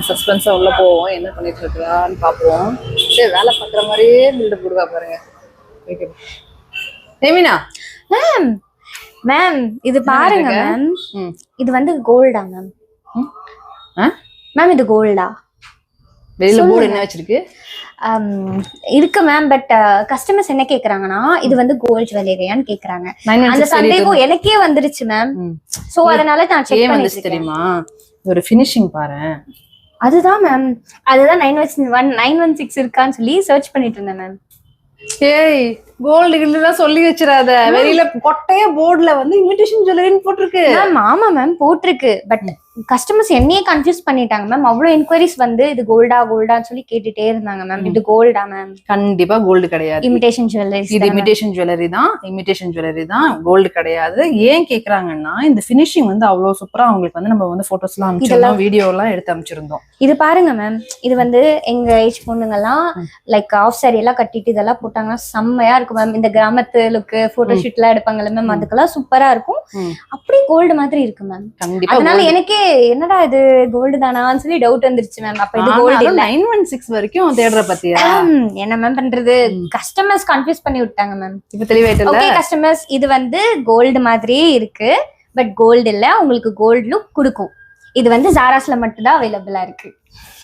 சஸ்பென்ஸா உள்ள போவோம், என்ன பண்ணிட்டு இருக்கான்னு பாப்போம். சரி, வேலை பார்க்குற மாதிரியே பில்டப் கொடுக்கா பாருங்க. ஏமினா மேம், மேம் இது பாருங்க மேம். இது வந்து கோல்டா மேம்? மேம் இது கோல்டா? வெளியில போர்டு என்ன வச்சிருக்கு? இருக்கு மேம். பட் கஸ்டமர்ஸ் என்ன கேக்குறாங்கன்னா இது வந்து கோல்ட் ஜுவல்லரியான்னு கேக்குறாங்க. அந்த சந்தேகம் எனக்கே வந்துருச்சு மேம். சோ அதனால நான் செக் பண்ணி தெரியுமா, ஒரு ஃபினிஷிங் பாரு. அதுதான் மேம், அதுதான் 916 இருக்கான்னு சொல்லி சர்ச் பண்ணிட்டு இருந்தேன் மேம். ஏய், கோல்டு கில்லுலாம் சொல்லி வச்சிராத. வெளியில கொட்டைய போர்டுல வந்து இமிடேஷன் ஜுவல்லரின்னு போட்டிருக்கு மேம். ஆமா மேம் போட்டிருக்கு. பட் கஸ்டமர்ஸ் என்னையே கன்ஃபியூஸ் பண்ணிட்டாங்க மேம். அவ்வளவு என்கொயரிஸ் வந்து இது கோல்டா கோல்டான்னு சொல்லி கேட்டுட்டே இருந்தாங்க மேம். இது கோல்டா மேம்? கண்டிப்பா கோல்டு கிடையாது, இமிடேஷன் ஜுவல்லரி. இது இமிடேஷன் ஜுவல்லரி தான், இமிடேஷன் ஜுவல்லரி தான், கோல்டு கிடையாது. ஏன் கேக்குறாங்கன்னா இந்த ஃபினிஷிங் வந்து அவ்வளவு சூப்பரா அவங்களுக்கு வந்து நம்ம வந்து போட்டோஸ்லாம் அனுப்பிச்சிருந்தோம், வீடியோ எல்லாம் எடுத்து அனுப்பிச்சிருந்தோம். இது பாருங்க மேம், இது வந்து எங்க ஏஜ் பொண்ணுங்கெல்லாம் லைக் ஆஃப் சாரி எல்லாம் கட்டிட்டு இதெல்லாம் போட்டாங்கன்னா செம்மையா இருக்கும் மேம். இந்த கிராமத்து லுக்கு போட்டோ ஷூட் எல்லாம் எடுப்பாங்கல்ல மேம், அதுக்கெல்லாம் சூப்பரா இருக்கும். அப்படியே கோல்டு மாதிரி இருக்கு மேம். அதனால எனக்கே என்னடா இது கோல்டு தானான்னு சொல்லி டவுட் வந்துருச்சு மேம். அப்ப இது கோல்டு இல்ல. 916 வரைக்கும் தேடுற பத்தியா? என்ன மேம் பண்றது, கஸ்டமர்ஸ் கன்ஃபியூஸ் பண்ணி விட்டாங்க மேம். இப்ப தெளிவாயிட்டல. ஓகே கஸ்டமர்ஸ், இது வந்து கோல்டு மாதிரியே இருக்கு, பட் கோல்டு இல்ல. உங்களுக்கு கோல்டு லுக் கொடுக்கும். இது வந்து ஜாராஸ்ல மட்டும் தான் அவைலபிளா இருக்கு.